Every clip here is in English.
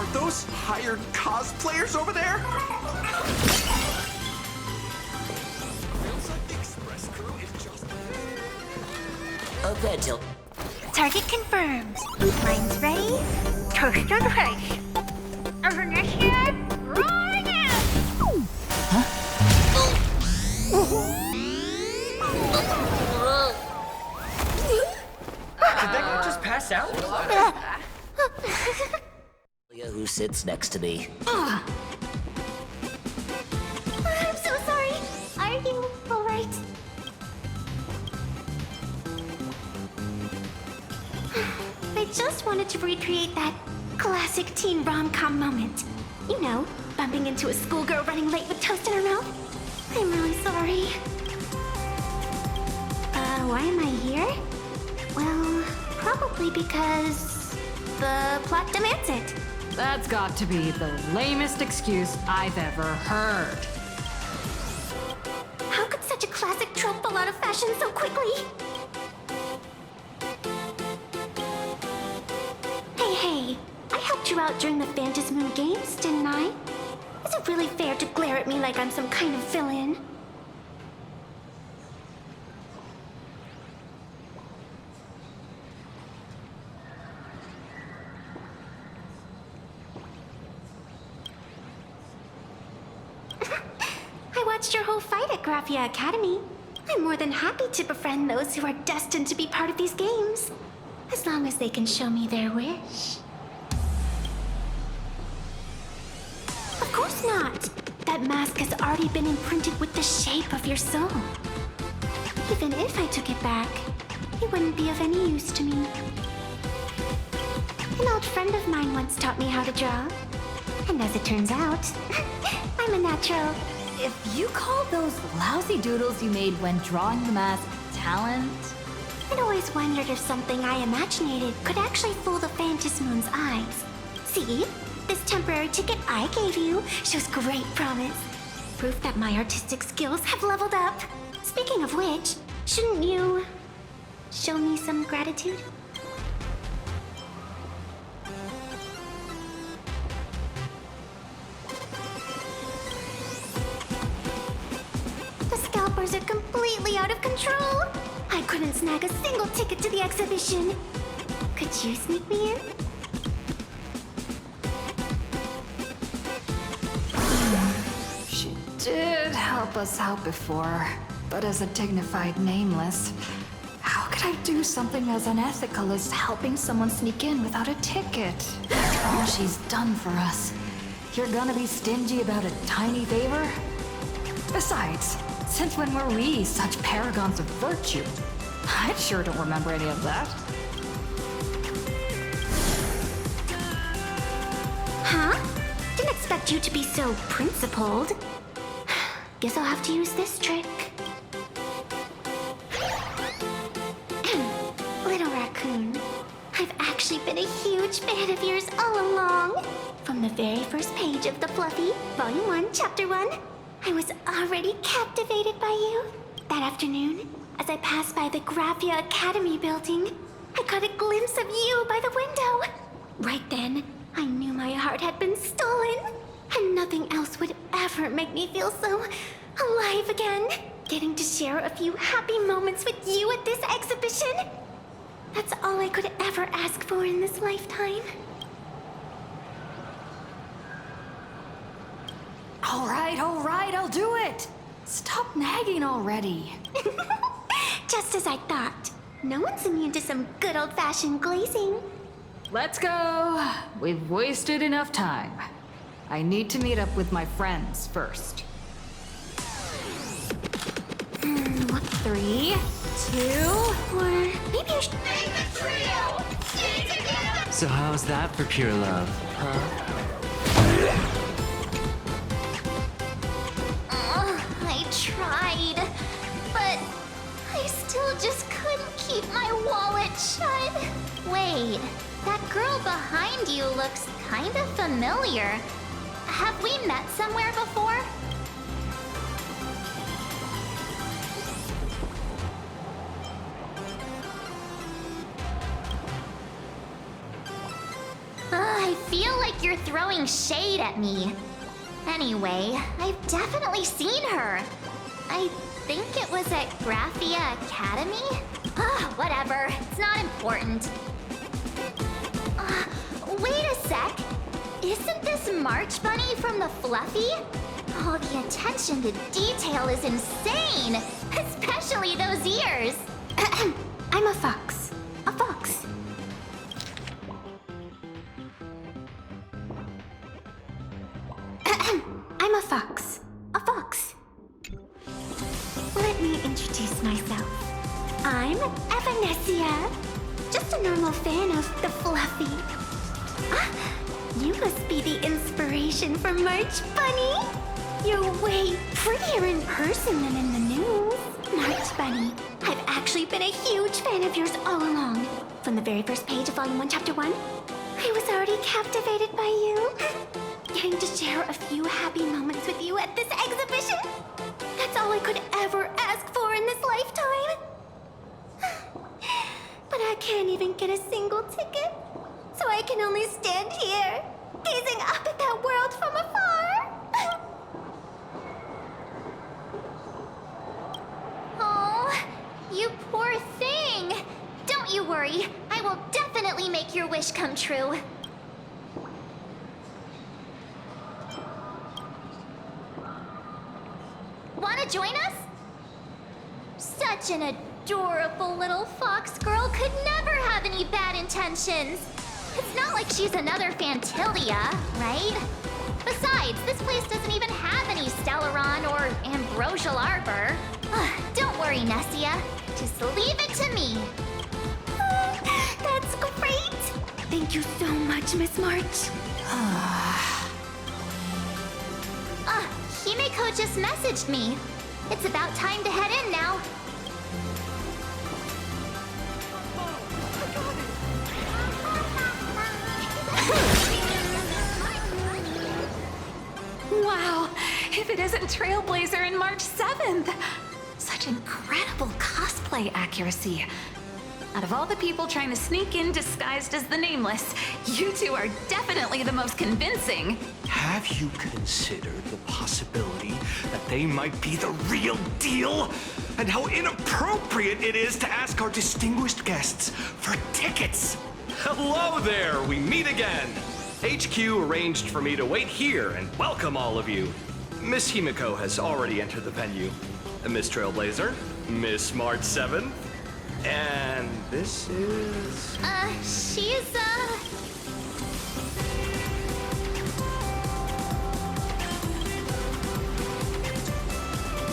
Are those hired cosplayers over there? Feels like the express crew is just... Okay, Jill. Target confirmed. Mine's ready. Toast on face. Initiate, rolling in. Did that guy just pass out? Who sits next to me? I'm so sorry. Are you alright? I just wanted to recreate that classic teen rom-com moment. You know, bumping into a schoolgirl running late with toast in her mouth. I'm really sorry. Why am I here? Well, probably because the plot demands it. That's got to be the lamest excuse I've ever heard. How could such a classic trope fall out of fashion so quickly? Hey, I helped you out during the Phantasmoon Games, didn't I? Is it really fair to glare at me like I'm some kind of villain? I watched your whole fight at Graphia Academy. I'm more than happy to befriend those who are destined to be part of these games. As long as they can show me their wish. Of course not! That mask has already been imprinted with the shape of your soul. Even if I took it back, it wouldn't be of any use to me. An old friend of mine once taught me how to draw. And as it turns out, I'm a natural. If you call those lousy doodles you made when drawing the mask talent... I'd always wondered if something I imaginated could actually fool the Phantasmoon's eyes. See? This temporary ticket I gave you shows great promise. Proof that my artistic skills have leveled up. Speaking of which, shouldn't you show me some gratitude? The scalpers are completely out of control. I couldn't snag a single ticket to the exhibition. Could you sneak me in? She did help us out before, but as a dignified nameless, how could I do something as unethical as helping someone sneak in without a ticket? After all she's done for us, you're gonna be stingy about a tiny favor? Besides, since when were we such paragons of virtue? I sure don't remember any of that. Huh? Didn't expect you to be so principled. Guess I'll have to use this trick. Little raccoon, I've actually been a huge fan of yours all along. From the very first page of The Fluffy, Volume 1, Chapter 1, I was already captivated by you. That afternoon, as I passed by the Graphia Academy building, I caught a glimpse of you by the window. Right then, I knew my heart had been stolen, and nothing else would ever make me feel so alive again. Getting to share a few happy moments with you at this exhibition, that's all I could ever ask for in this lifetime. All right, I'll do it. Stop nagging already. Just as I thought. No one's immune to some good old-fashioned glazing. Let's go. We've wasted enough time. I need to meet up with my friends first. 3, 2, or maybe I should... So how's that for pure love, huh? I tried, but I still just couldn't keep my wallet shut. Wait, that girl behind you looks kind of familiar. Have we met somewhere before? I feel like you're throwing shade at me. Anyway, I've definitely seen her. I think it was at Graphia Academy? Whatever. It's not important. Wait a sec. Isn't this March Bunny from the Fluffy? Oh, the attention to detail is insane! Especially those ears! I'm a fox. A fox. I'm a fox. A fox. Let me introduce myself. I'm Evanescia. Just a normal fan of the Fluffy. You must be the inspiration for March Bunny. You're way prettier in person than in the news. March Bunny, I've actually been a huge fan of yours all along. From the very first page of Volume 1, Chapter 1, I was already captivated by you. Getting to share a few happy moments with you at this exhibition. That's all I could ever ask for in this lifetime. But I can't even get a single ticket. So I can only stand here, gazing up at that world from afar. Oh, you poor thing. Don't you worry. I will definitely make your wish come true. Wanna join us? Such an adorable little fox girl could never have any bad intentions. It's not like she's another Fantilia, right? Besides, this place doesn't even have any Stellaron or Ambrosial Arbor. Don't worry, Nessia. Just leave it to me. That's great! Thank you so much, Miss March. Himeko just messaged me. It's about time to head in now. Wow, if it isn't Trailblazer and March 7th! Such incredible cosplay accuracy. Out of all the people trying to sneak in disguised as the Nameless, you two are definitely the most convincing. Have you considered the possibility that they might be the real deal? And how inappropriate it is to ask our distinguished guests for tickets? Hello there, we meet again. HQ arranged for me to wait here and welcome all of you. Miss Himeko has already entered the venue. Miss Trailblazer, Miss March 7th, and this is... She's,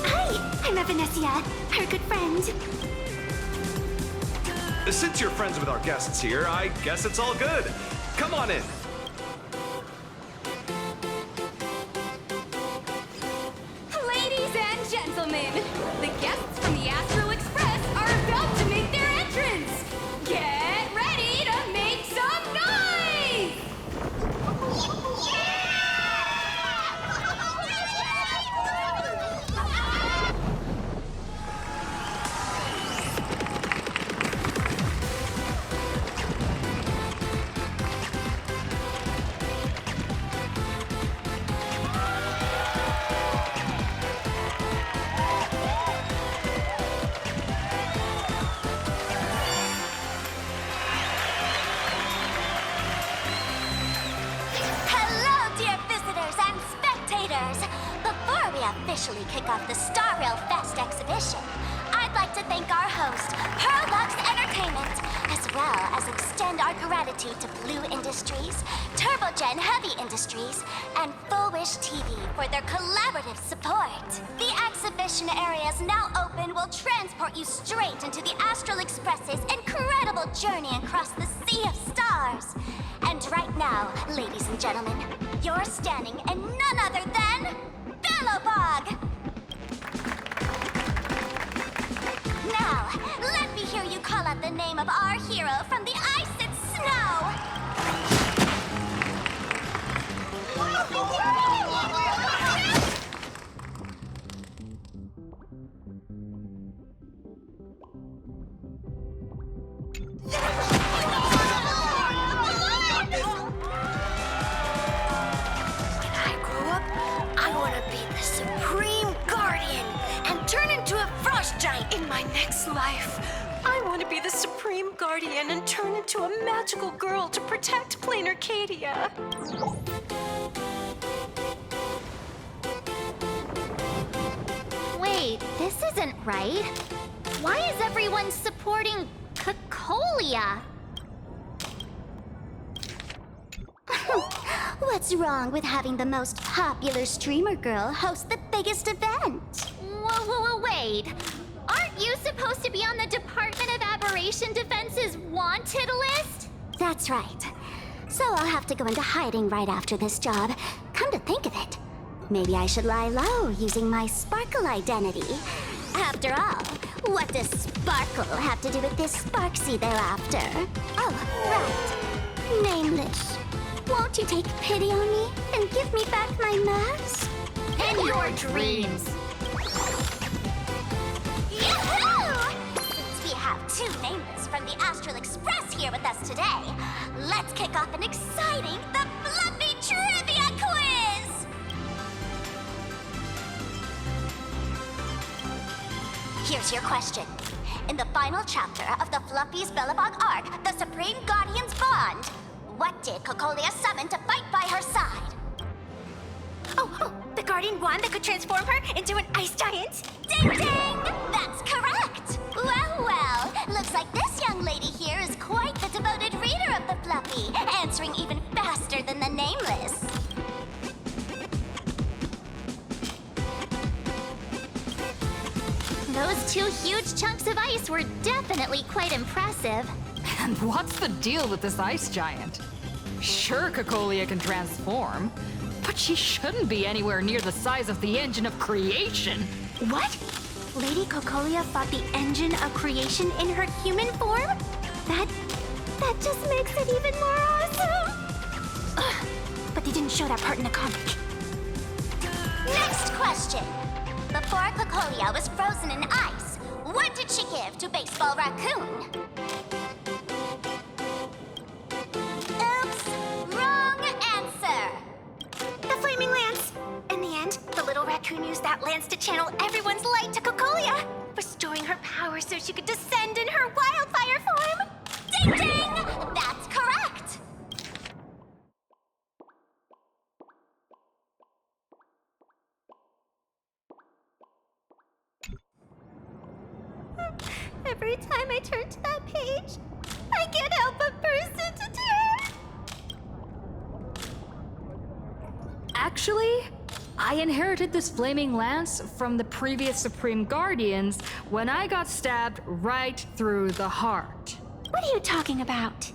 Hi, I'm Evanescia, her good friend. Since you're friends with our guests here, I guess it's all good. Come on in. Ladies and gentlemen, the guests from the Astral Express are about to make their entrance. Get ready to make some noise! Hello, dear visitors and spectators! Before we officially kick off the Star Rail Fest exhibition, I'd like to thank our host, Pearlux Entertainment, as well as extend our gratitude to Blue Industries, Turbogen Heavy Industries, and Full Wish TV for their collaborative support. The exhibition area is now open will transport you straight into the Astral Express's incredible journey across the Sea of Stars. And right now, ladies and gentlemen, you're standing in none other than Bellowbog! Now, let me hear you call out the name of our hero from the ice and snow! my next life, I want to be the Supreme Guardian and turn into a magical girl to protect Planarcadia. Wait, this isn't right. Why is everyone supporting Cocolia? What's wrong with having the most popular streamer girl host the biggest event? Whoa, wait. Aren't you supposed to be on the Department of Aberration Defense's wanted list? That's right. So I'll have to go into hiding right after this job. Come to think of it, maybe I should lie low using my Sparkle identity. After all, what does Sparkle have to do with this Sparksy thereafter? Oh, right. Nameless. Won't you take pity on me and give me back my mask? In your dreams. Yahoo! Since we have two Nameless from the Astral Express here with us today, let's kick off an exciting The Fluffy Trivia Quiz! Here's your question. In the final chapter of the Fluffy's Bellabog arc, the Supreme Guardian's Bond, what did Cocolia summon to fight by her side? Oh, the Guardian wand that could transform her into an ice giant? Ding ding! That's correct! Well, looks like this young lady here is quite the devoted reader of the Fluffy, answering even faster than the Nameless. Those two huge chunks of ice were definitely quite impressive. And what's the deal with this ice giant? Sure, Cocolia can transform, but she shouldn't be anywhere near the size of the engine of creation. What? Lady Cocolia fought the engine of creation in her human form? That just makes it even more awesome! Ugh, but they didn't show that part in the comic. Next question. Before Cocolia was frozen in ice, what did she give to Baseball Raccoon? Oops, wrong answer. The Flaming Lance. In the end, the little raccoon used that lance to channel everyone's light to Cocolia, restoring her power so she could descend in her wildfire form. Ding ding! That's correct! Every time I turn to that page, I can't help but burst into tears. Actually, I inherited this flaming lance from the previous Supreme Guardians when I got stabbed right through the heart. What are you talking about?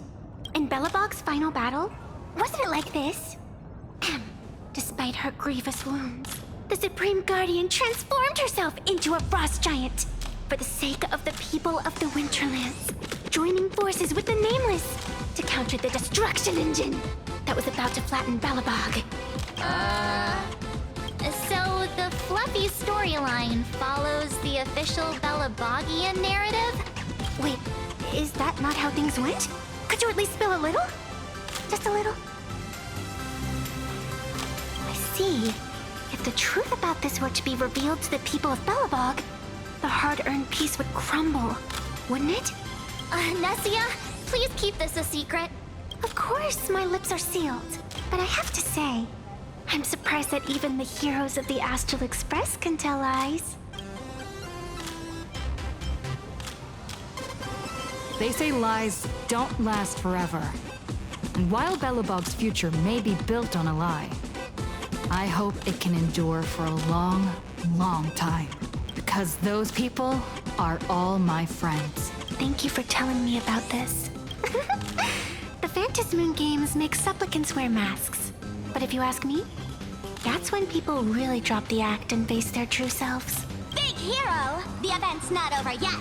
In Bellabog's final battle, wasn't it like this? Despite her grievous wounds, the Supreme Guardian transformed herself into a frost giant for the sake of the people of the Winterlands, joining forces with the Nameless to counter the destruction engine that was about to flatten Bellabog. So the Fluffy storyline follows the official Bellabogian narrative? Wait, is that not how things went? Could you at least spill a little? Just a little? I see. If the truth about this were to be revealed to the people of Bellabog, the hard-earned peace would crumble, wouldn't it? Nessia, please keep this a secret. Of course, my lips are sealed. But I have to say, I'm surprised that even the heroes of the Astral Express can tell lies. They say lies don't last forever. And while Bellabog's future may be built on a lie, I hope it can endure for a long, long time. Because those people are all my friends. Thank you for telling me about this. The Phantasmoon games make supplicants wear masks. But if you ask me, that's when people really drop the act and face their true selves. Big hero! The event's not over yet.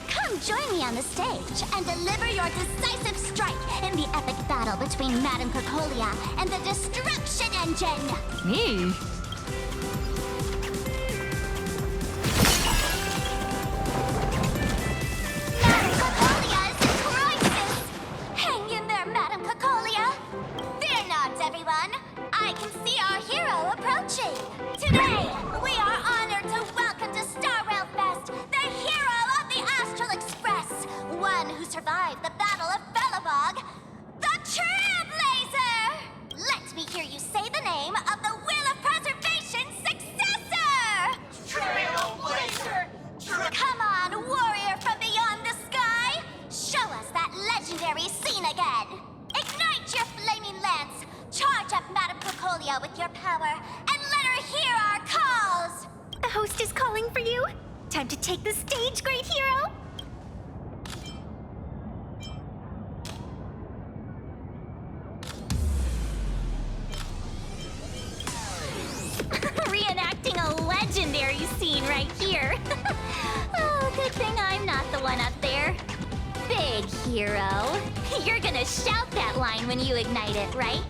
Come join me on the stage and deliver your decisive strike in the epic battle between Madame Cocolia and the Destruction Engine! Me? Madame Cocolia is in crisis! Hang in there, Madame Cocolia! Fear not, everyone! I can see our hero approaching! Today, we are honored to welcome to Star Rail Fest the hero of Concordia with your power and let her hear our calls! The host is calling for you. Time to take the stage, great hero! Reenacting a legendary scene right here. Oh, good thing I'm not the one up there. Big hero. You're gonna shout that line when you ignite it, right?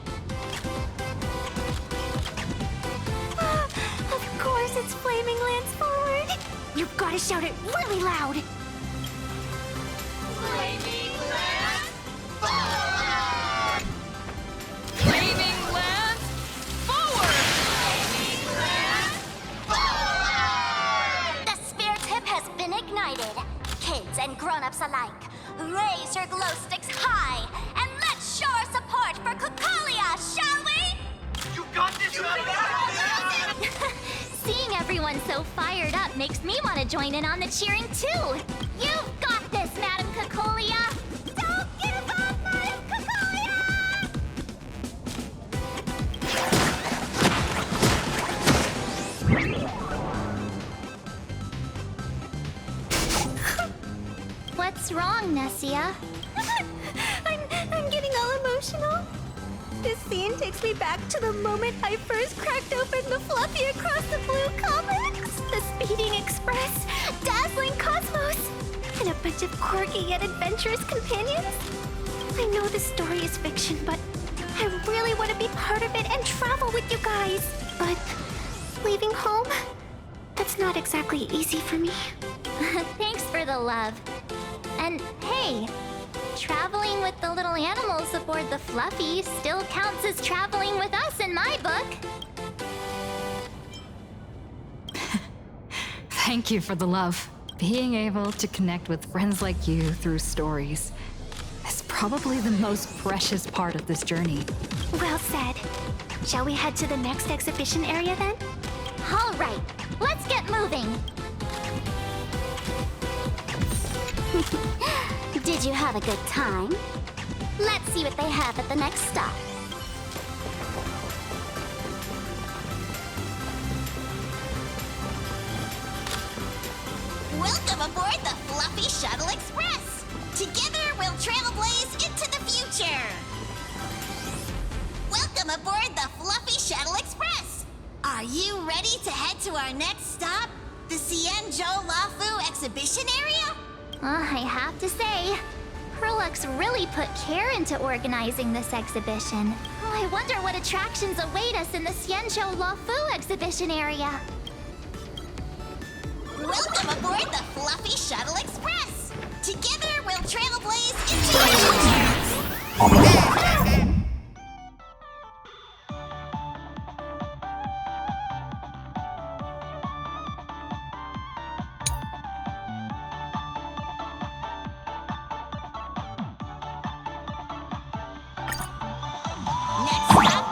Of course it's Flaming Lance Forward. You've gotta shout it really loud. Flaming Lance Forward! Flaming Lance forward! The sphere tip has been ignited. Kids and grown-ups alike, raise your glow sticks high and let's show our support for Kukalia, shall we? You got this, Seeing everyone so fired up makes me want to join in on the cheering too. You've got this, Madam Kukalia. Don't give up, Madam Kukalia! What's wrong, Nessia? I'm getting all emotional. This scene takes me back to the moment I first cracked open the Fluffy Across the Blue comics. The Speeding Express, Dazzling Cosmos, and a bunch of quirky yet adventurous companions. I know this story is fiction, but I really want to be part of it and travel with you guys. But leaving home, that's not exactly easy for me. Thanks for the love. And hey, traveling with the little animals aboard the Fluffy still counts as traveling with us in my book. Thank you for the love. Being able to connect with friends like you through stories is probably the most precious part of this journey. Well said. Shall we head to the next exhibition area then? All right, let's get moving. Did you have a good time? Let's see what they have at the next stop. Welcome aboard the Fluffy Shuttle Express! Together we'll trailblaze into the future! Welcome aboard the Fluffy Shuttle Express! Are you ready to head to our next stop? The Cienjo Lafu exhibition area? I have to say, Perlux really put care into organizing this exhibition. I wonder what attractions await us in the Cienjo Lafu exhibition area. Welcome aboard the Fluffy Shuttle Express! Together we'll trailblaze into the future! Next stop,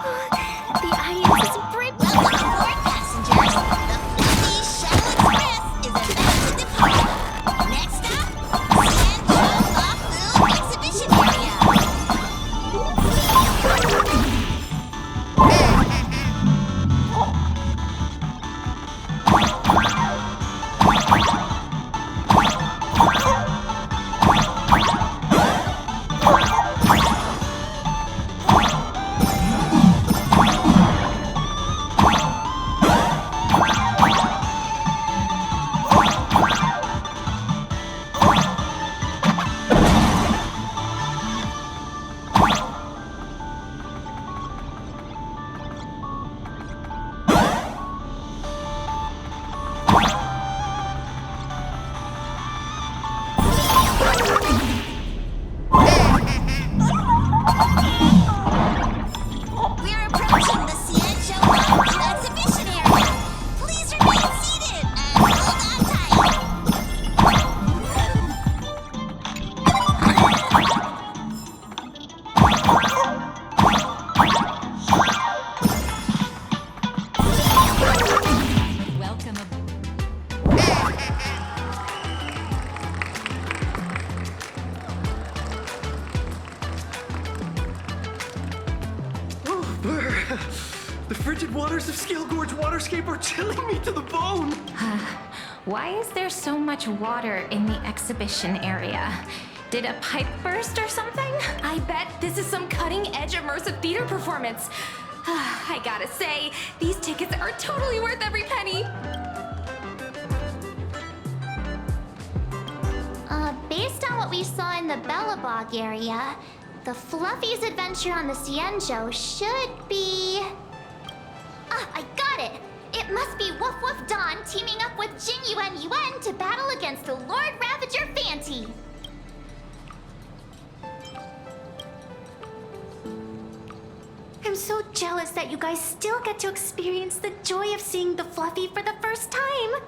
the audience is brimming. Welcome aboard, passengers. The Fluffy Shuttle Express is about to depart. Next stop, Cienjo Lafu exhibition area. The frigid waters of Scale Gorge Waterscape are chilling me to the bone! Why is there so much water in the exhibition area? Did a pipe burst or something? I bet this is some cutting-edge immersive theater performance. I gotta say, these tickets are totally worth every penny. Based on what we saw in the Bellabog area, the Fluffy's adventure on the Cienjo should be... Ah, I got it! It must be Woof Woof Dawn teaming up with Jing Yuan Yuan to battle against the Lord Ravager Fanti. I'm so jealous that you guys still get to experience the joy of seeing the Fluffy for the first time.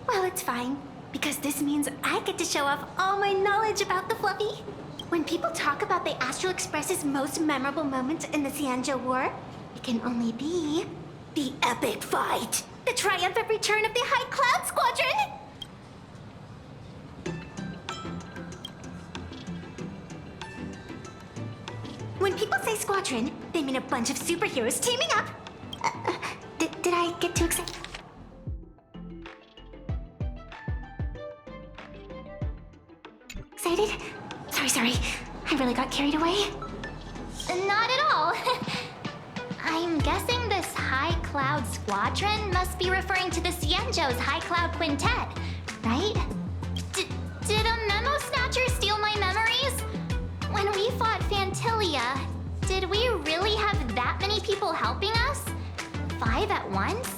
Well, it's fine, because this means I get to show off all my knowledge about the Fluffy. When people talk about the Astral Express's most memorable moment in the Cienjo War, it can only be the epic fight, the triumphant return of the High Cloud Squadron. When people say squadron, they mean a bunch of superheroes teaming up. Did I get too excited? Excited? Sorry. I really got carried away. Not at all. I'm guessing this High Cloud Squadron must be referring to the Cienjo's High Cloud Quintet, right? Did a memo snatcher steal my memories? When we fought Fantilia, did we really have that many people helping us? 5 at once?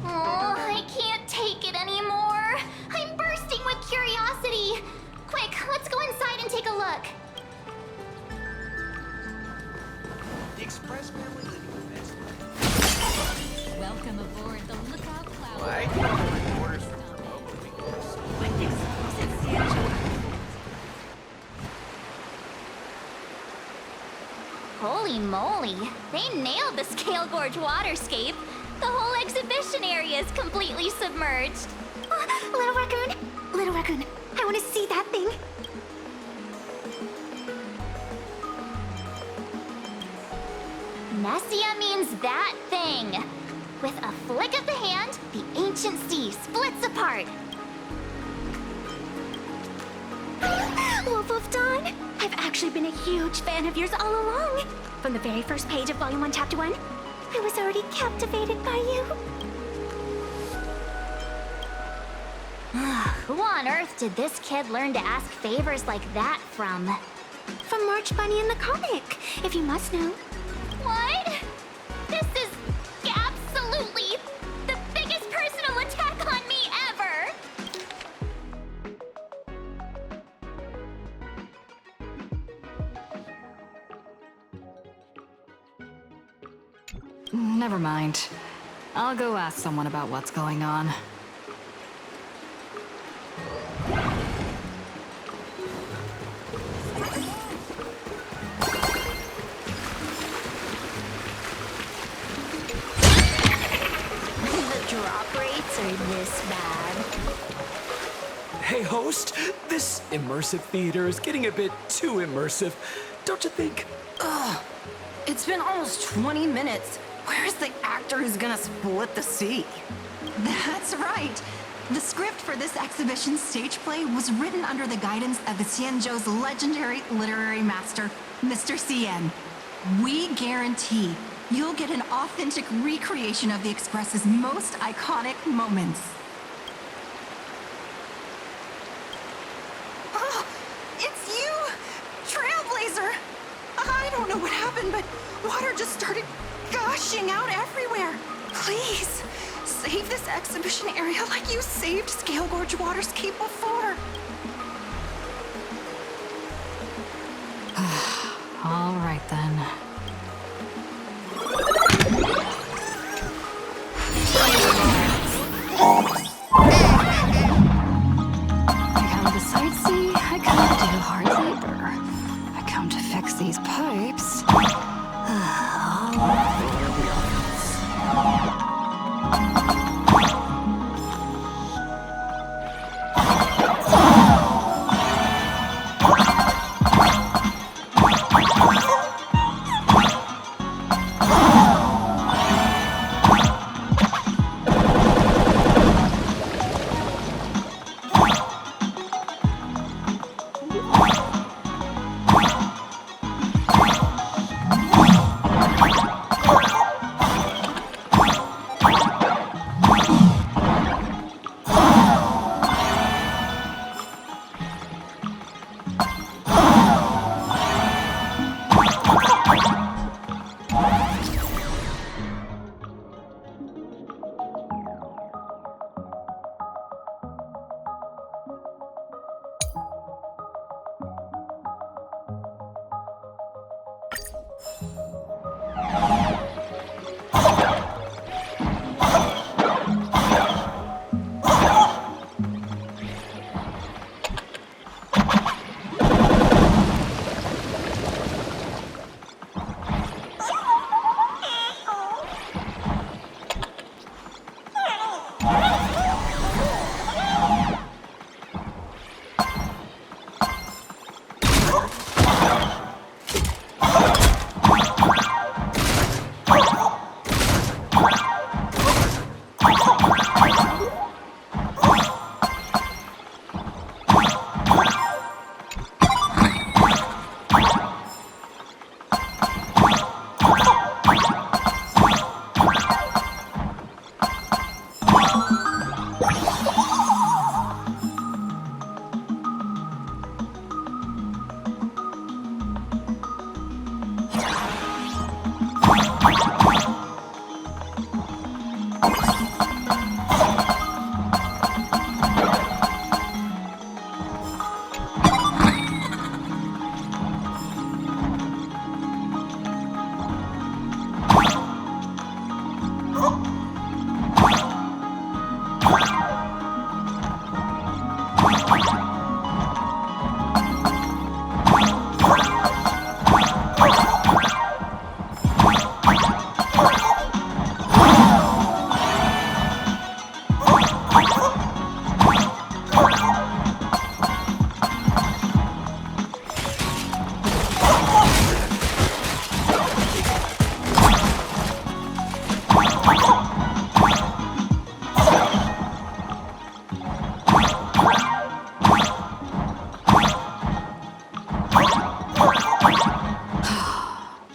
Oh, I can't take it anymore. I'm bursting with curiosity. Quick, let's go inside and take a look. The Express family living the best life. Welcome aboard the Lookout Cloud. I don't know my orders from Holy moly, they nailed the Scale Gorge Waterscape. The whole exhibition area is completely submerged. Little Raccoon, I want to see that thing. Nessia means that thing. With a flick of the hand, the ancient sea splits apart. Wolf of Dawn, I've actually been a huge fan of yours all along. From the very first page of Volume 1, Chapter 1, I was already captivated by you. Who on earth did this kid learn to ask favors like that from? From March Bunny in the comic, if you must know. What? This is absolutely the biggest personal attack on me ever! Never mind. I'll go ask someone about what's going on. The drop rates are this bad. Hey, host, this immersive theater is getting a bit too immersive, don't you think? It's been almost 20 minutes. Where's the actor who's gonna split the sea? That's right. The script for this exhibition stage play was written under the guidance of the Cienjo's legendary literary master, Mr. Cien. We guarantee you'll get an authentic recreation of the Express's most iconic moments. Oh, it's you! Trailblazer! I don't know what happened, but water just started gushing out everywhere. Please, save this exhibition area like you saved Scale Gorge Waterscape before. All right then. I come to sightsee, I come to do hard labor. I come these pipes.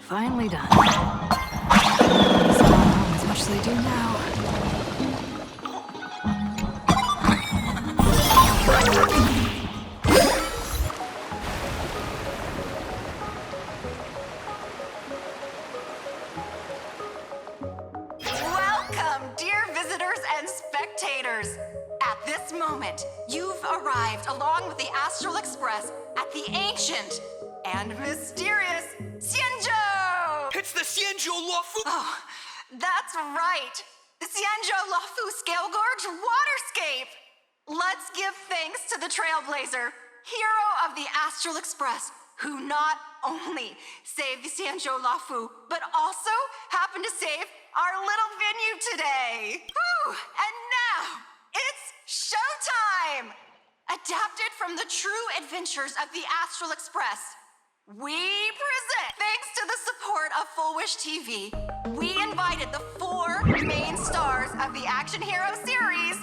Finally done. It's not wrong as much as they do now. Welcome, dear visitors and spectators. At this moment, you've arrived along with the Astral Express at the ancient and mysterious Xianzhou! It's the Xianzhou Luofu! Oh, that's right. The Xianzhou Luofu Scale Gorge Waterscape! Let's give thanks to the Trailblazer, hero of the Astral Express, who not only saved the Xianzhou Luofu, but also happened to save our little venue today. Whew! And now, it's showtime! Adapted from the true adventures of the Astral Express, we present, thanks to the support of Full Wish TV, we invited the 4 main stars of the Action Hero series,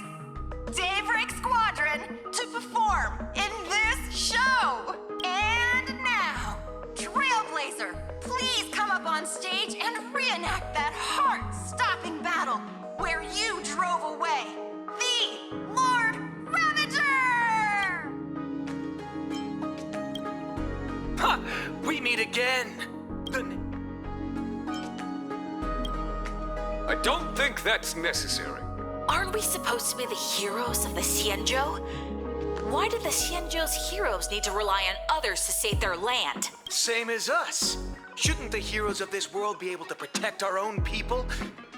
Daybreak Squadron, to perform in this show. And now, Trailblazer, please come up on stage and reenact that heart-stopping battle where you drove away the Lord Ravager! Ha! We meet again! I don't think that's necessary. Aren't we supposed to be the heroes of the Xianzhou? Why do the Xianzhou's heroes need to rely on others to save their land? Same as us. Shouldn't the heroes of this world be able to protect our own people?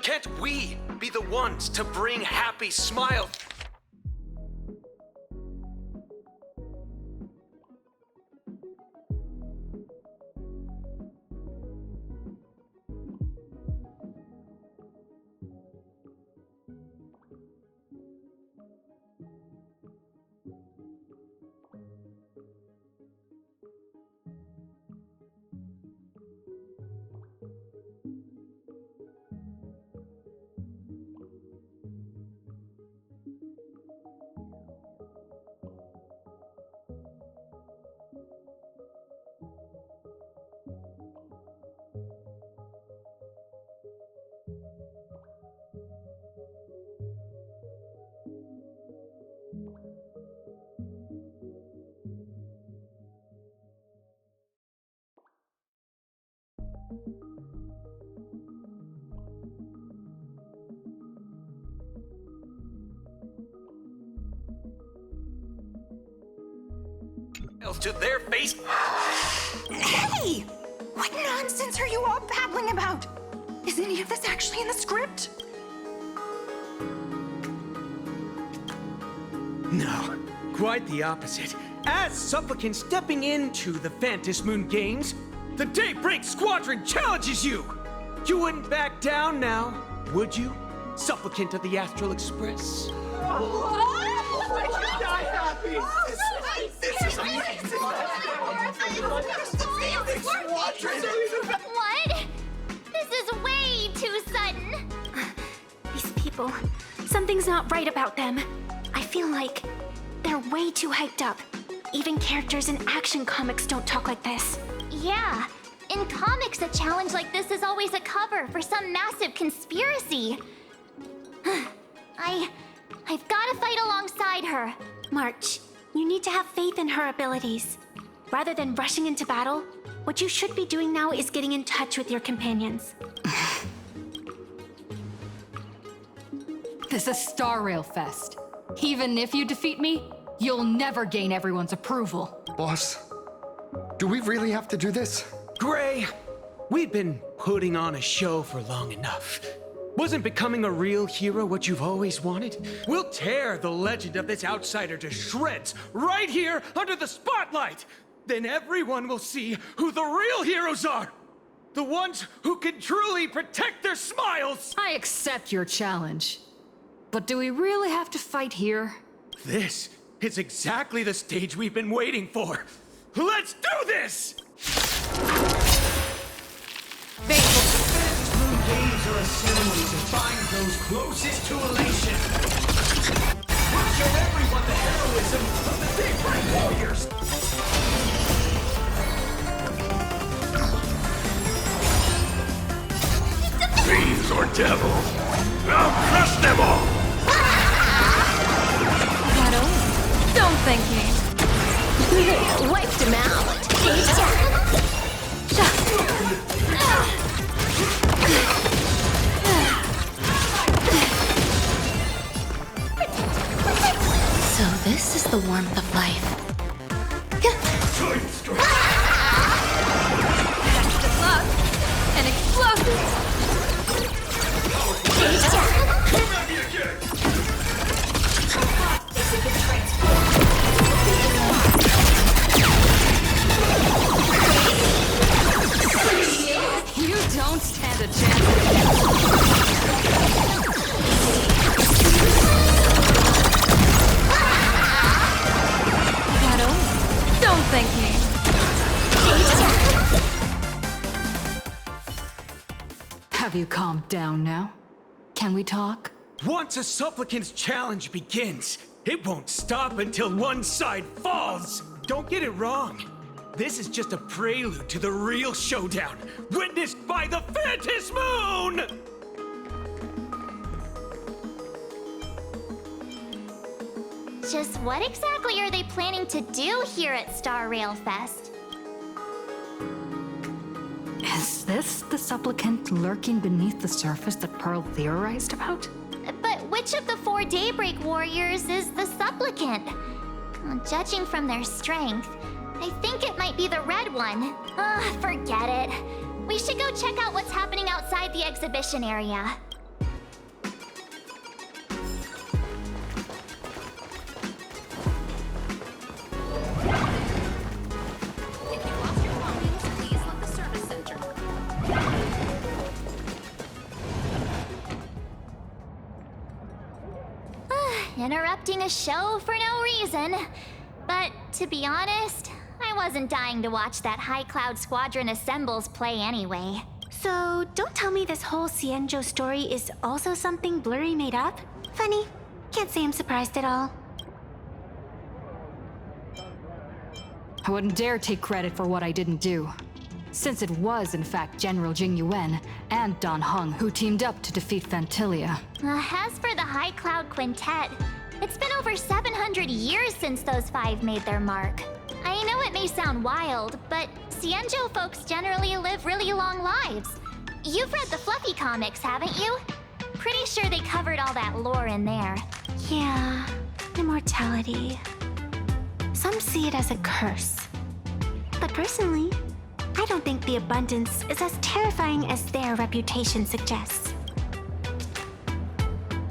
Can't we be the ones to bring happy smiles? themselves to their face. Hey! What nonsense are you all babbling about? Is any of this actually in the script? No, quite the opposite. As supplicant stepping into the Phantom Moon Games, the Daybreak Squadron challenges you! You wouldn't back down now, would you? Supplicant of the Astral Express. What? This is way too sudden. These people, something's not right about them. I feel like they're way too hyped up. Even characters in action comics don't talk like this. Yeah. In comics, a challenge like this is always a cover for some massive conspiracy. I've got to fight alongside her. March, you need to have faith in her abilities. Rather than rushing into battle, what you should be doing now is getting in touch with your companions. This is Star Rail Fest. Even if you defeat me, you'll never gain everyone's approval. Boss, do we really have to do this? Gray, we've been putting on a show for long enough. Wasn't becoming a real hero what you've always wanted? We'll tear the legend of this outsider to shreds right here under the spotlight. Then everyone will see who the real heroes are. The ones who can truly protect their smiles. I accept your challenge. But do we really have to fight here? This is exactly the stage we've been waiting for. Let's do this! Games are a ceremony to find those closest to elation. We'll show everyone the heroism of the Daybreak Warriors. Fiends or devils, I'll crush them all. Don't thank me. Wiped him out. So this is the warmth of life. Extra luck and explosives. You don't stand a chance. Don't thank me. Have you calmed down now? Can we talk? Once a supplicant's challenge begins, it won't stop until one side falls. Don't get it wrong. This is just a prelude to the real showdown, witnessed by the Phantom Moon! Just what exactly are they planning to do here at Star Rail Fest? Is this the supplicant lurking beneath the surface that Pearl theorized about? But which of the 4 Daybreak Warriors is the supplicant? Well, judging from their strength, I think it might be the red one. Forget it. We should go check out what's happening outside the exhibition area. If you lost your belongings, please let the service center. Interrupting a show for no reason. But to be honest, I wasn't dying to watch that High Cloud Squadron Assembles play anyway. So, don't tell me this whole Cienjo story is also something Blurry made up? Funny. Can't say I'm surprised at all. I wouldn't dare take credit for what I didn't do, since it was in fact General Jing Yuan and Dan Heng who teamed up to defeat Phantilia. As for the High Cloud Quintet, it's been over 700 years since those 5 made their mark. I know it may sound wild, but Cienjo folks generally live really long lives. You've read the Fluffy comics, haven't you? Pretty sure they covered all that lore in there. Yeah, immortality. Some see it as a curse. But personally, I don't think the abundance is as terrifying as their reputation suggests.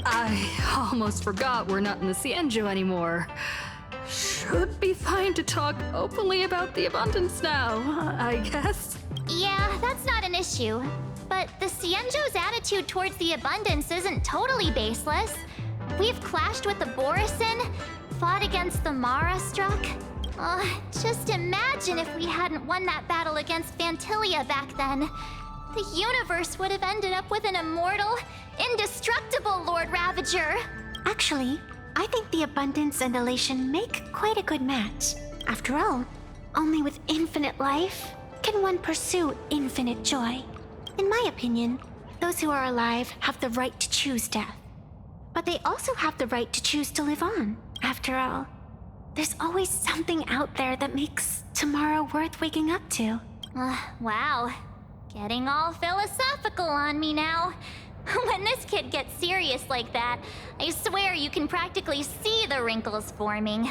I almost forgot we're not in the Cienjo anymore. Should be fine to talk openly about the abundance now, I guess. Yeah, that's not an issue. But the Cienjo's attitude towards the abundance isn't totally baseless. We've clashed with the Borisin, fought against the Mara struck. Just imagine if we hadn't won that battle against Vantilia back then. The universe would have ended up with an immortal, indestructible Lord Ravager. Actually, I think the abundance and elation make quite a good match. After all, only with infinite life can one pursue infinite joy. In my opinion, those who are alive have the right to choose death. But they also have the right to choose to live on. After all, there's always something out there that makes tomorrow worth waking up to. Wow. Getting all philosophical on me now. When this kid gets serious like that, I swear you can practically see the wrinkles forming.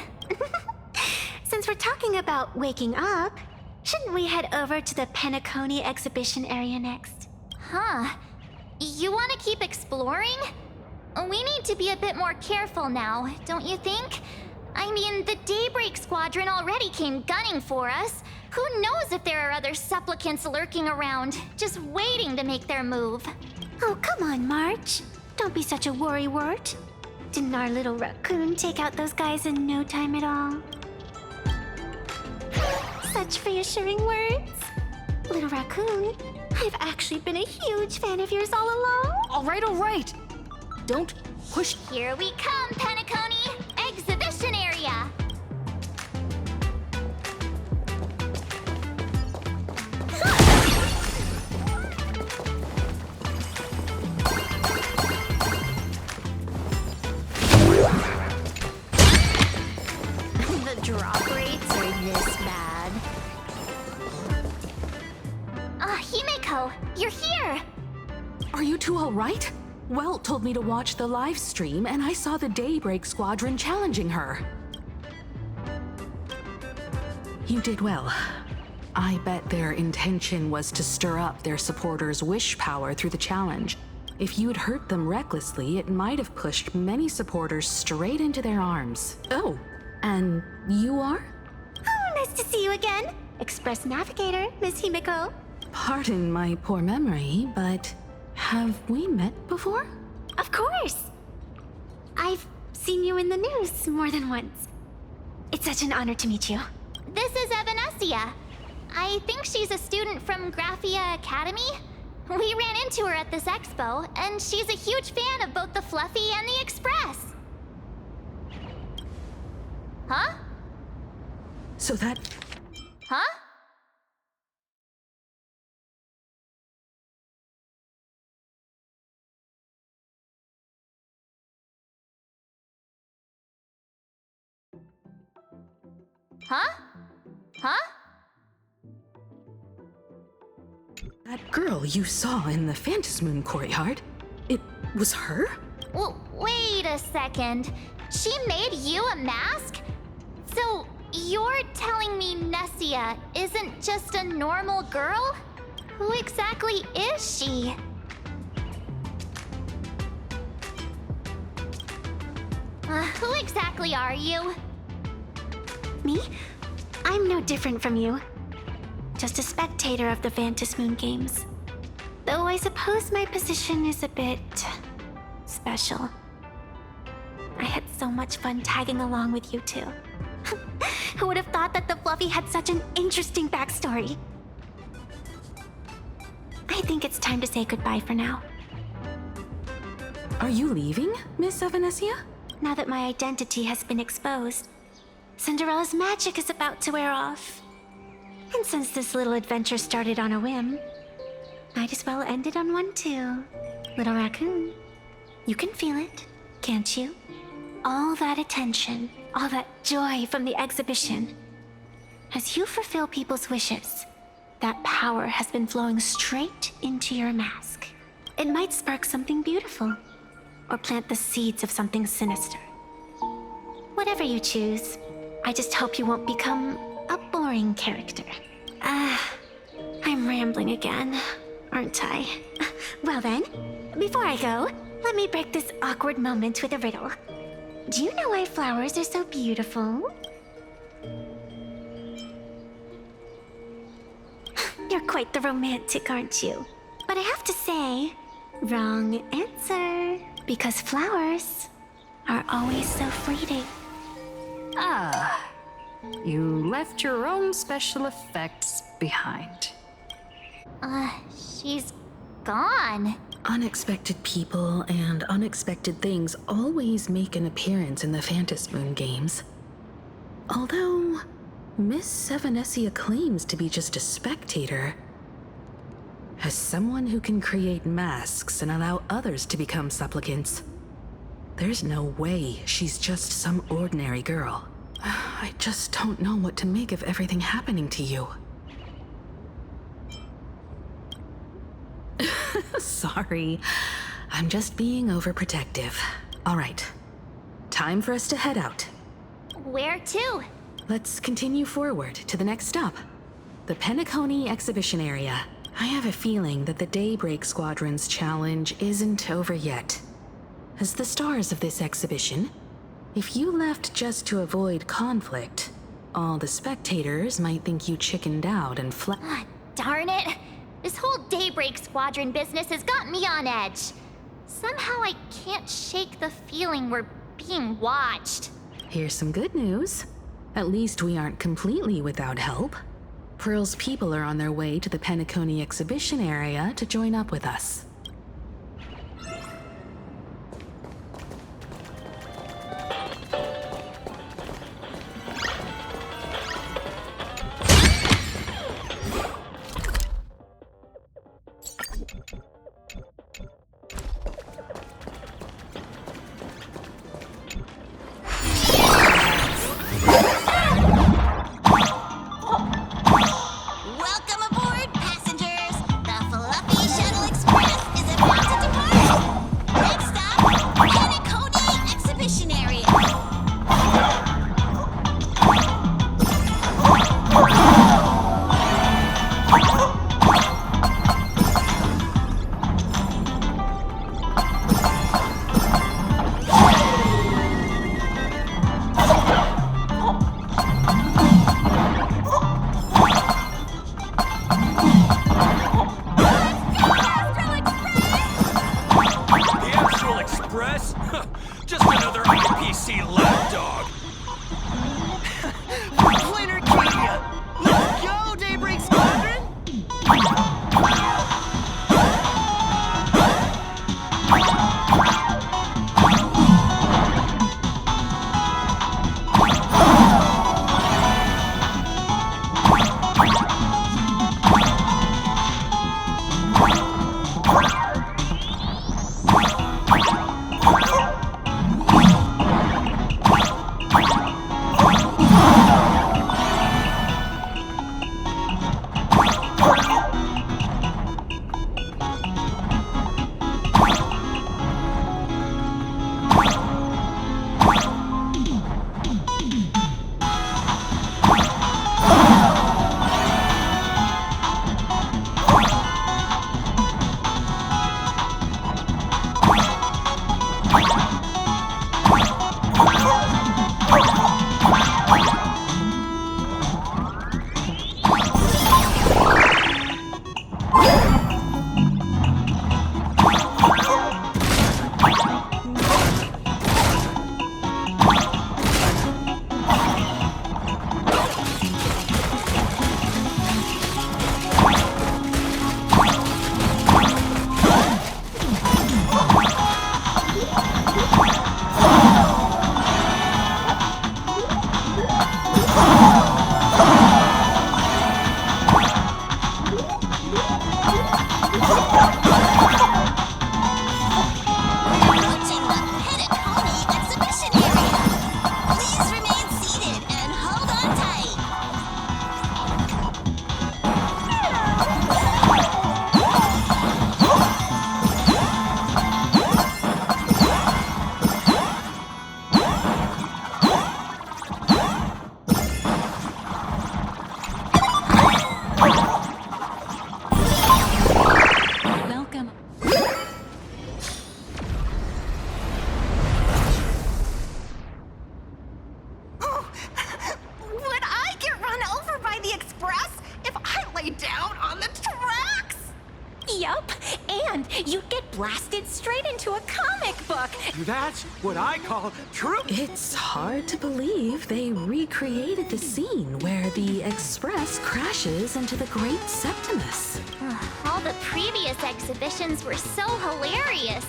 Since we're talking about waking up, shouldn't we head over to the Penacony exhibition area next? Huh. You want to keep exploring? We need to be a bit more careful now, don't you think? I mean, the Daybreak Squadron already came gunning for us. Who knows if there are other supplicants lurking around, just waiting to make their move. Oh, come on, March. Don't be such a worrywart. Didn't our little raccoon take out those guys in no time at all? Such reassuring words. Little raccoon, I've actually been a huge fan of yours all along. All right. Don't push. Here we come, Penacony! Exhibition area! The drop rates are this bad. Himeko, you're here! Are you two all right? Well told me to watch the live stream, and I saw the Daybreak Squadron challenging her. You did well. I bet their intention was to stir up their supporters' wish power through the challenge. If you'd hurt them recklessly, it might have pushed many supporters straight into their arms. Oh, and you are? Oh, nice to see you again. Express Navigator, Miss Himeko. Pardon my poor memory, but have we met before? Of course. I've seen you in the news more than once. It's such an honor to meet you. This is Evanescia. I think she's a student from Graphia Academy. We ran into her at this expo, and she's a huge fan of both the Fluffy and the Express. Huh? So that... Huh? Huh? Huh? That girl you saw in the Phantasmoon courtyard, it was her? Well, wait a second. She made you a mask? So, you're telling me Nessia isn't just a normal girl? Who exactly is she? Who exactly are you? Me? I'm no different from you. Just a spectator of the Phantasmoon games. Though I suppose my position is a bit... special. I had so much fun tagging along with you two. Who would have thought that the Fluffy had such an interesting backstory? I think it's time to say goodbye for now. Are you leaving, Miss Evanescia? Now that my identity has been exposed, Cinderella's magic is about to wear off. And since this little adventure started on a whim, might as well end it on one too. Little raccoon, you can feel it, can't you? All that attention, all that joy from the exhibition. As you fulfill people's wishes, that power has been flowing straight into your mask. It might spark something beautiful, or plant the seeds of something sinister. Whatever you choose, I just hope you won't become a boring character. I'm rambling again, aren't I? Well then, before I go, let me break this awkward moment with a riddle. Do you know why flowers are so beautiful? You're quite the romantic, aren't you? But I have to say, wrong answer. Because flowers are always so fleeting. Ah, you left your own special effects behind. She's gone. Unexpected people and unexpected things always make an appearance in the Phantasmoon Moon games. Although, Miss Sevenessia claims to be just a spectator. As someone who can create masks and allow others to become supplicants, there's no way she's just some ordinary girl. I just don't know what to make of everything happening to you. Sorry, I'm just being overprotective. All right, time for us to head out. Where to? Let's continue forward to the next stop, the Penacony exhibition area. I have a feeling that the Daybreak Squadron's challenge isn't over yet. As the stars of this exhibition, if you left just to avoid conflict, all the spectators might think you chickened out and Darn it! This whole Daybreak Squadron business has got me on edge. Somehow I can't shake the feeling we're being watched. Here's some good news. At least we aren't completely without help. Pearl's people are on their way to the Penacony exhibition area to join up with us. Welcome aboard, passengers! The Fluffy Shuttle Express is about to depart! Next stop, Penacony Exhibition Area! The Astral Express? Just another IPC lapdog. Planarcadia! Let's go, Daybreak Squadron! on! You'd get blasted straight into a comic book! That's what I call true. It's hard to believe they recreated the scene where the Express crashes into the Great Septimus. All the previous exhibitions were so hilarious,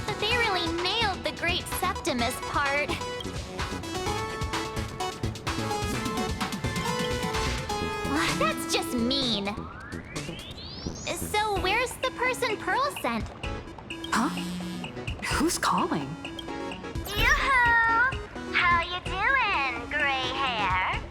but they really nailed the Great Septimus part. That's just mean. So where's the person Pearl sent? Huh? Who's calling? Yoo-hoo! How you doing, gray hair?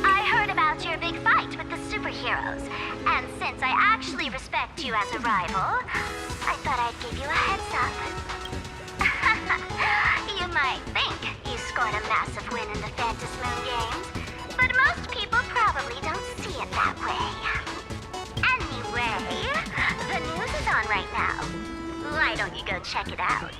I heard about your big fight with the superheroes, and since I actually respect you as a rival, I thought I'd give you a heads up. You might think you scored a massive win in the Moon Games, but most people probably don't see it that way. Anyway, the news is on right now. Why don't you go check it out?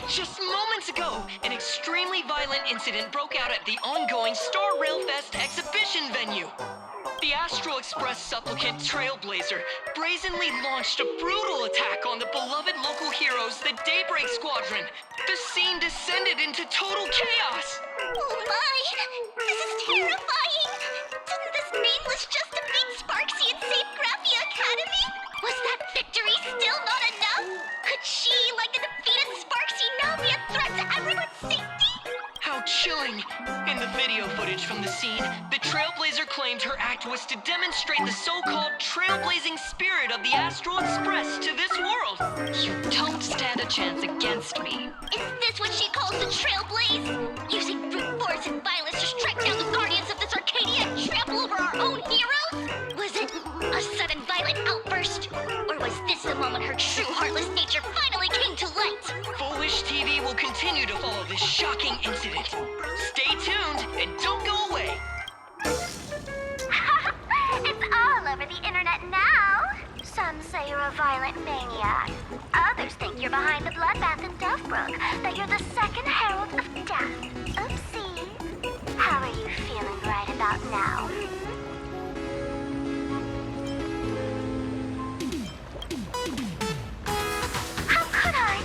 Just moments ago, an extremely violent incident broke out at the ongoing Star Railfest exhibition venue. The Astral Express supplicant Trailblazer brazenly launched a brutal attack on the beloved local heroes, the Daybreak Squadron. The scene descended into total chaos. Oh my! This is terrifying! Didn't this nameless just defeat Sparksy and save Graphia Academy? Was that victory still not enough? Could she, like the defeated Sparksy, now be a threat to everyone's safety? How chilling! In the video footage from the scene, the Trailblazer claimed her act was to demonstrate the so-called trailblazing spirit of the Astral Express to this world. You don't stand a chance against me. Is this what she calls the Trailblaze? Using brute force and violence to strike down the guardians of this Arcadia and trample over our own heroes? Was it a sudden violent outburst? Or was this the moment her true heartless nature finally came to light? Foolish TV will continue to follow this shocking incident. Stay tuned and don't go away. It's all over the internet now. Some say you're a violent maniac. Others think you're behind the bloodbath in Duffbrook, that you're the second herald of death. Oopsie. How are you feeling right about now? How could I?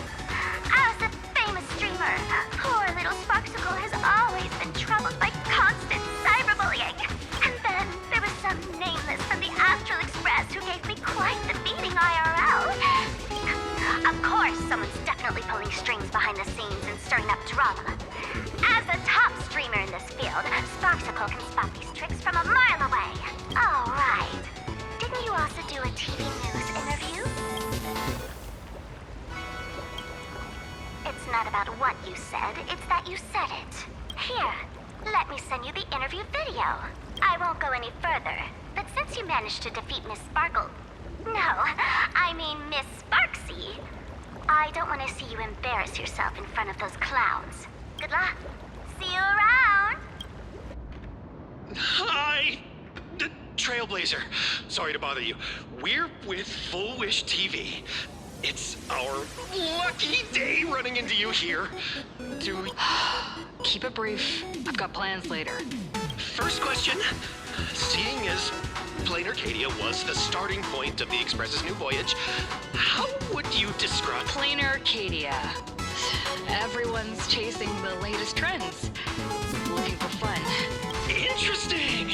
As a famous streamer, poor little Sparksicle has always been troubled by constant cyberbullying. And then there was some nameless from the Astral Express who gave me quite the beating IRL. Of course, someone's definitely pulling strings behind the scenes and stirring up drama. As a top streamer in this field, Sparksicle can spot these tricks from a mile away. All right. Didn't you also do a TV news interview? It's not about what you said, it's that you said it. Here, let me send you the interview video. I won't go any further, but since you managed to defeat Miss Sparkle... No, I mean Miss Sparksy. I don't want to see you embarrass yourself in front of those clowns. Good luck. See you around. Hi! Trailblazer. Sorry to bother you. We're with Full Wish TV. It's our lucky day running into you here. Do we... Keep it brief. I've got plans later. First question. Seeing as Planarcadia was the starting point of the Express's new voyage, how would you describe... Planarcadia. Everyone's chasing the latest trends. Looking for fun. Interesting!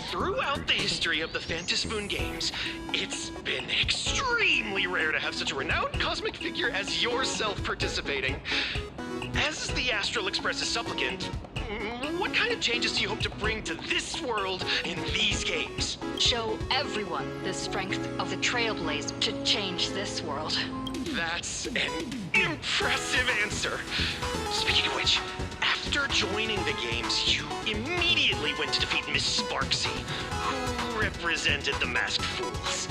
Throughout the history of the Moon Games, it's been extremely rare to have such a renowned cosmic figure as yourself participating. As the Astral Express's supplicant, what kind of changes do you hope to bring to this world in these games? Show everyone the strength of the Trailblaze to change this world. That's an impressive answer. Speaking of which, after joining the games, you immediately went to defeat Miss Sparksy, who represented the Masked Fools.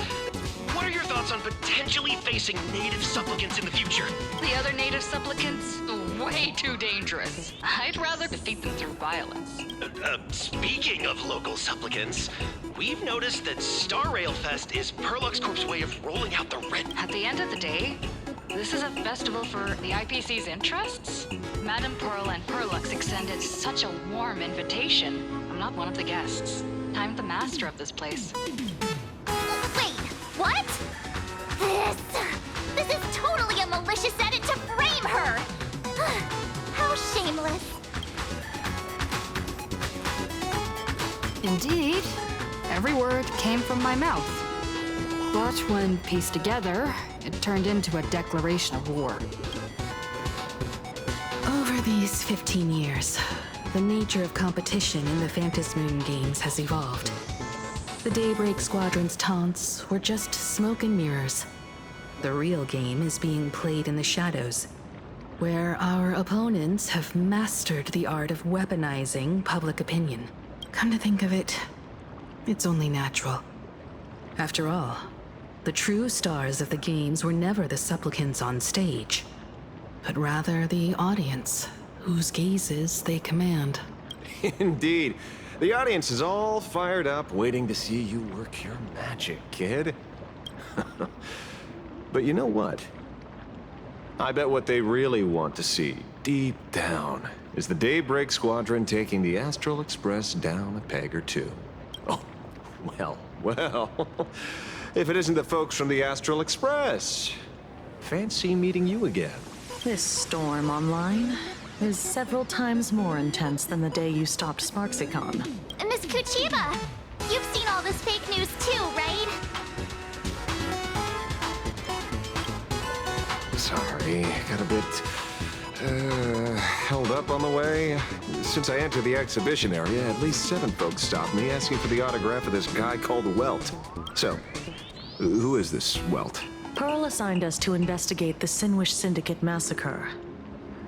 What are your thoughts on potentially facing native supplicants in the future? The other native supplicants? Way too dangerous. I'd rather defeat them through violence. Speaking of local supplicants, we've noticed that Star Rail Fest is Perlux Corp's way of rolling out the red... At the end of the day, This is a festival for the IPC's interests? Madame Pearl and Perlux extended such a warm invitation. I'm not one of the guests. I'm the master of this place. Wait, what? This is totally a malicious edit to frame her! How shameless. Indeed, every word came from my mouth. But when pieced together, it turned into a declaration of war. Over these 15 years, the nature of competition in the Phantasmoon games has evolved. The Daybreak Squadron's taunts were just smoke and mirrors. The real game is being played in the shadows, where our opponents have mastered the art of weaponizing public opinion. Come to think of it, it's only natural. After all, the true stars of the games were never the supplicants on stage, but rather the audience, whose gazes they command. Indeed. The audience is all fired up, waiting to see you work your magic, kid. But you know what? I bet what they really want to see, deep down, is the Daybreak Squadron taking the Astral Express down a peg or two. Oh, well. If it isn't the folks from the Astral Express. Fancy meeting you again. This storm online is several times more intense than the day you stopped Sparksicon. Miss Kuchiba, you've seen all this fake news too, right? Sorry, got a bit, held up on the way. Since I entered the exhibition area, at least 7 folks stopped me asking for the autograph of this guy called Welt. So, who is this Welt? Pearl assigned us to investigate the Sinwish Syndicate massacre.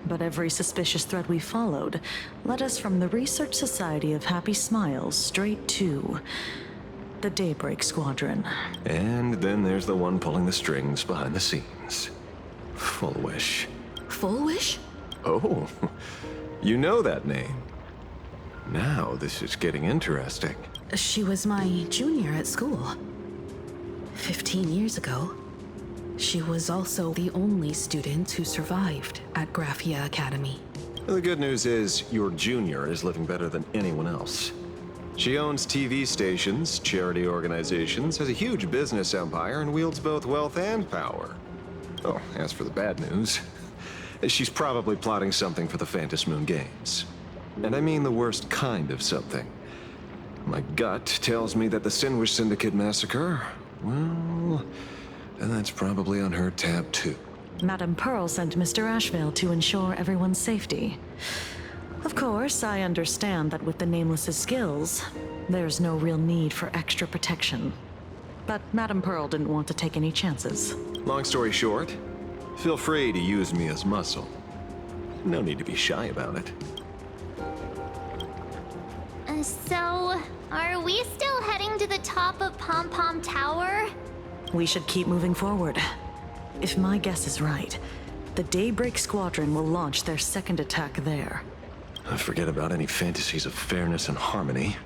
But every suspicious thread we followed led us from the Research Society of Happy Smiles straight to the Daybreak Squadron. And then there's the one pulling the strings behind the scenes. Full Wish. Full Wish? Oh, you know that name. Now this is getting interesting. She was my junior at school. 15 years ago. She was also the only student who survived at Graphia Academy. The good news is your junior is living better than anyone else. She owns TV stations, charity organizations, has a huge business empire, and wields both wealth and power. Oh, as for the bad news, she's probably plotting something for the Phantasmoon games. And I mean the worst kind of something. My gut tells me that the Sinwish Syndicate massacre, well, and that's probably on her tab too. Madame Pearl sent Mr. Ashvale to ensure everyone's safety. Of course, I understand that with the Nameless's skills, there's no real need for extra protection. But Madame Pearl didn't want to take any chances. Long story short, feel free to use me as muscle. No need to be shy about it. So, are we still heading to the top of Pom Pom Tower? We should keep moving forward. If my guess is right, the Daybreak Squadron will launch their second attack there. Forget about any fantasies of fairness and harmony.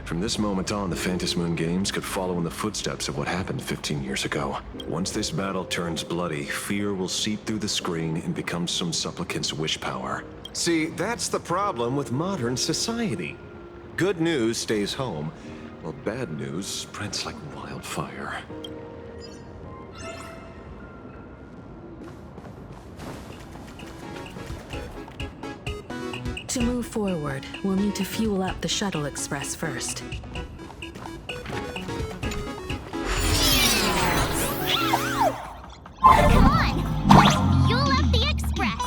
From this moment on, the Phantasmoon games could follow in the footsteps of what happened 15 years ago. Once this battle turns bloody, fear will seep through the screen and become some supplicant's wish power. See, that's the problem with modern society. Good news stays home, while bad news spreads like wildfire. To move forward, we'll need to fuel up the Shuttle Express first. Come on! Let's fuel up the Express!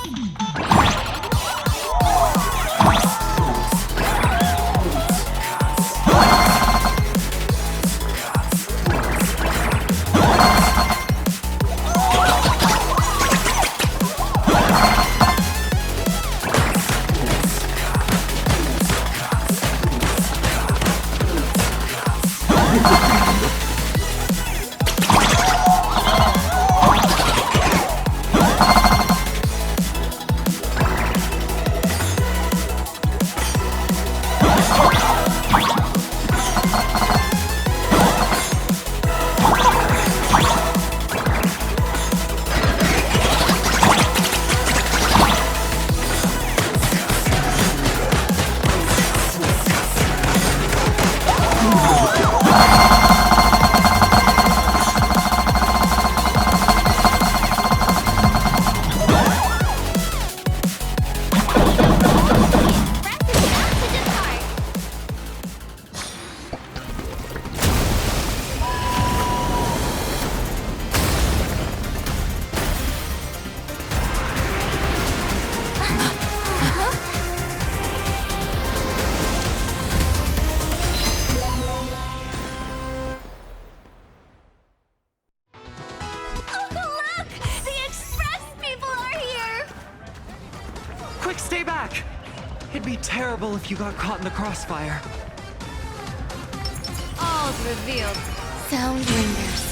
be terrible if you got caught in the crossfire. All's revealed. Sound lingers.